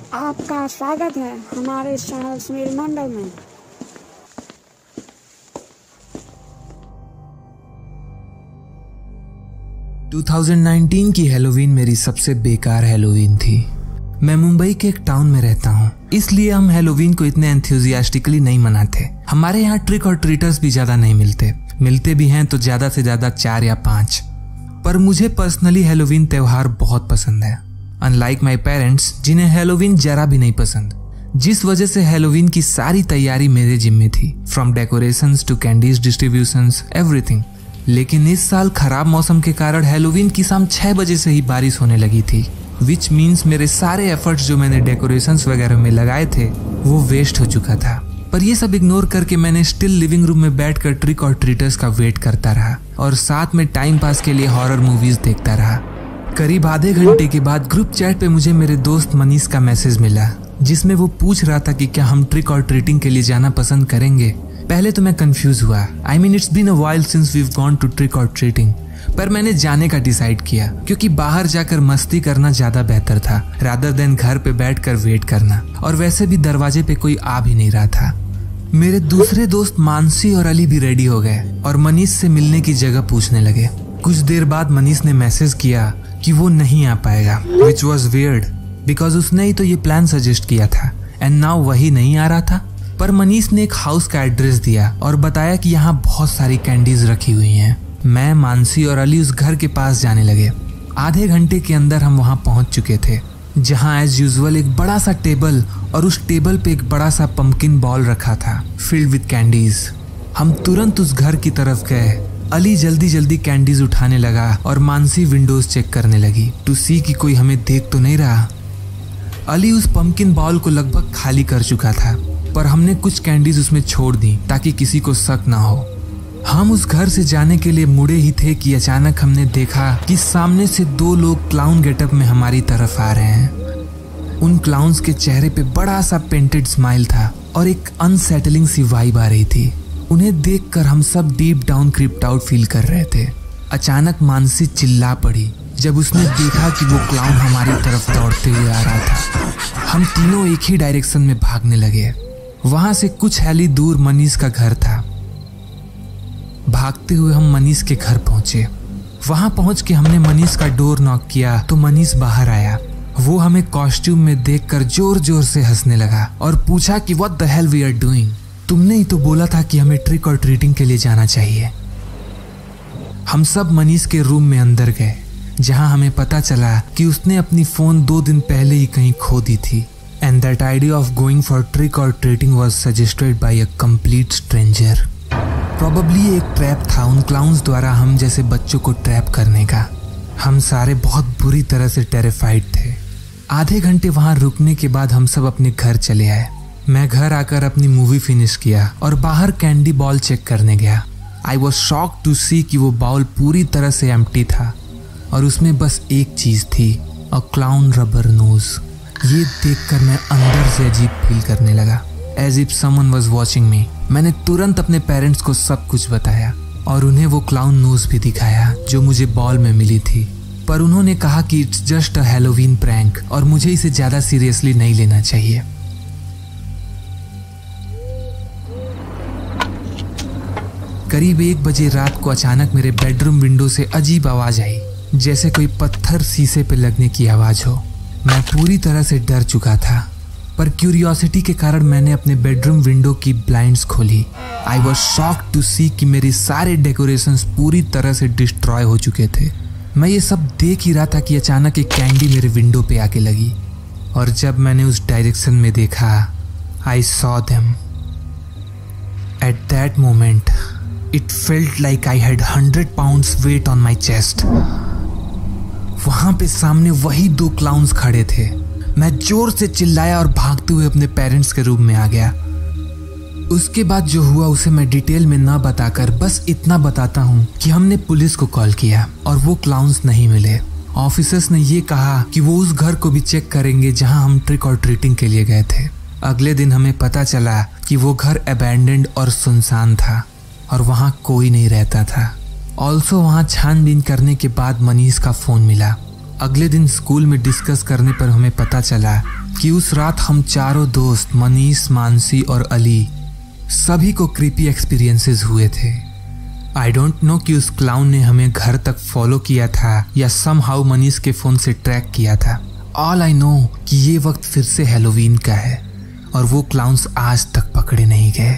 आपका स्वागत है हमारे इस चैनल स्मेल मंडल में। टू 2019 की हैलोवीन मेरी सबसे बेकार हैलोवीन थी। मैं मुंबई के एक टाउन में रहता हूँ, इसलिए हम हैलोवीन को इतने एंथुसियास्टिकली नहीं मनाते। हमारे यहाँ ट्रिक और ट्रीटर्स भी ज्यादा नहीं मिलते भी हैं तो ज्यादा से ज्यादा 4 या 5। पर मुझे पर्सनली हैलोवीन त्योहार बहुत पसंद है, अनलाइक माई पेरेंट्स जिन्हें हैलोवीन जरा भी नहीं पसंद, जिस वजह से हैलोवीन की सारी तैयारी मेरे जिम्मे थी, from decorations to candies distributions everything. लेकिन इस साल खराब मौसम के कारण हैलोवीन की शाम 6 बजे से ही बारिश होने लगी थी, विच मीन्स मेरे सारे एफर्ट्स जो मैंने डेकोरेशंस वगैरह में लगाए थे वो वेस्ट हो चुका था। पर ये सब इग्नोर करके मैंने स्टिल लिविंग रूम में बैठकर ट्रिक और ट्रीटर्स का वेट करता रहा और साथ में टाइम पास के लिए हॉरर मूवीज देखता रहा। करीब आधे घंटे के बाद ग्रुप चैट पे मुझे मेरे दोस्त मनीष का मैसेज मिला, जिसमें वो पूछ रहा था कि क्या हम ट्रिक और ट्रीटिंग के लिए जाना पसंद करेंगे। पहले तो मैं कंफ्यूज हुआ, I mean it's been a while since we've gone to trick और ट्रीटिंग, पर मैंने जाने का डिसाइड किया क्योंकि बाहर जाकर मस्ती करना ज्यादा बेहतर था रादर देन घर पे बैठकर वेट करना, और वैसे भी दरवाजे पे कोई आ भी नहीं रहा था। मेरे दूसरे दोस्त मानसी और अली भी रेडी हो गए और मनीष से मिलने की जगह पूछने लगे। कुछ देर बाद मनीष ने मैसेज किया कि वो नहीं आ पाएगा, विच वॉज वियर्ड बिकॉज उसने ही तो ये प्लान सजेस्ट किया था एंड नाउ वही नहीं आ रहा था। पर मनीष ने एक हाउस का एड्रेस दिया और बताया कि यहाँ बहुत सारी कैंडीज रखी हुई हैं। मैं, मानसी और अली उस घर के पास जाने लगे। आधे घंटे के अंदर हम वहाँ पहुँच चुके थे, जहाँ एज यूजुअल एक बड़ा सा टेबल और उस टेबल पे एक बड़ा सा पंपकिन बॉल रखा था फिल्ड विद कैंडीज। हम तुरंत उस घर की तरफ गए। अली जल्दी कैंडीज उठाने लगा और मानसी विंडोज चेक करने लगी टू सी कि कोई हमें देख तो नहीं रहा। अली उस पंपकिन बॉल को लगभग खाली कर चुका था, पर हमने कुछ कैंडीज उसमें छोड़ दी ताकि किसी को शक ना हो। हम उस घर से जाने के लिए मुड़े ही थे कि अचानक हमने देखा कि सामने से 2 लोग क्लाउन गेटअप में हमारी तरफ आ रहे हैं। उन क्लाउन्स के चेहरे पे बड़ा सा पेंटेड स्माइल था और एक अनसेटलिंग सी वाइब आ रही थी। उन्हें देखकर हम सब deep down crypt out feel कर रहे थे। अचानक मानसी चिल्ला पड़ी जब उसने देखा कि वो क्लाउन हमारी तरफ दौड़ते हुए आ रहा था। हम तीनों एक ही डायरेक्शन में भागने लगे। वहां से कुछ हैली दूर मनीष का घर था। भागते हुए हम मनीष के घर पहुंचे। वहां पहुंच के हमने मनीष का डोर नॉक किया तो मनीष बाहर आया। वो हमें कॉस्ट्यूम में देखकर जोर जोर से हंसने लगा और पूछा कि what the hell we are doing. तुमने ही तो बोला था कि हमें ट्रिक और ट्रीटिंग के लिए जाना चाहिए। हम सब मनीष के रूम में अंदर गए, जहां हमें पता चला कि उसने अपनी फोन 2 दिन पहले ही कहीं खो दी थी and that idea of going for trick और treating was suggested by a complete stranger. Probably एक ट्रैप था उन क्लाउन्स द्वारा हम जैसे बच्चों को ट्रैप करने का। हम सारे बहुत बुरी तरह से टेरिफाइड थे। आधे घंटे वहां रुकने के बाद हम सब अपने घर चले आए। मैं घर आकर अपनी मूवी फिनिश किया और बाहर कैंडी बॉल चेक करने गया। आई वॉज शॉक टू सी कि वो बॉल पूरी तरह से एम्प्टी था और उसमें बस एक चीज थी, अ क्लाउन रबर नोज। ये देखकर मैं अंदर से अजीब फील करने लगा, as if someone was watching me. मैंने तुरंत अपने पेरेंट्स को सब कुछ बताया और उन्हें वो क्लाउन नोज भी दिखाया जो मुझे बॉल में मिली थी। पर उन्होंने कहा कि it's just a Halloween prank और मुझे इसे ज्यादा सीरियसली नहीं लेना चाहिए। करीब 1 बजे रात को अचानक मेरे बेडरूम विंडो से अजीब आवाज आई, जैसे कोई पत्थर शीशे पे लगने की आवाज हो। मैं पूरी तरह से डर चुका था, पर क्यूरियोसिटी के कारण मैंने अपने बेडरूम विंडो की ब्लाइंड्स खोली। आई वॉज शॉक्ड टू सी कि मेरे सारे डेकोरेशंस पूरी तरह से डिस्ट्रॉय हो चुके थे। मैं ये सब देख ही रहा था कि अचानक एक कैंडी मेरे विंडो पे आके लगी और जब मैंने उस डायरेक्शन में देखा, I saw them. At that moment it felt like I had 100 pounds weight on my chest. वहां पे सामने वही 2 क्लाउन्स खड़े थे। मैं जोर से चिल्लाया और भागते हुए अपने पेरेंट्स के रूम में आ गया। उसके बाद जो हुआ उसे मैं डिटेल में ना बताकर बस इतना बताता हूँ कि हमने पुलिस को कॉल किया और वो क्लाउन्स नहीं मिले। ऑफिसर्स ने ये कहा कि वो उस घर को भी चेक करेंगे जहां हम ट्रिक और ट्रीटिंग के लिए गए थे। अगले दिन हमें पता चला कि वो घर अबैंडन्ड और सुनसान था और वहां कोई नहीं रहता था। ऑल्सो वहां छानबीन करने के बाद मनीष का फोन मिला अगले दिन स्कूल में डिस्कस करने पर हमें पता चला कि उस रात हम चारों दोस्त मनीष, मानसी और अली सभी को क्रीपी एक्सपीरियंसेस हुए थे। आई डोंट नो कि उस क्लाउन ने हमें घर तक फॉलो किया था या समहाउ मनीष के फोन से ट्रैक किया था। ऑल आई नो कि ये वक्त फिर से हैलोवीन का है और वो क्लाउन्स आज तक पकड़े नहीं गए।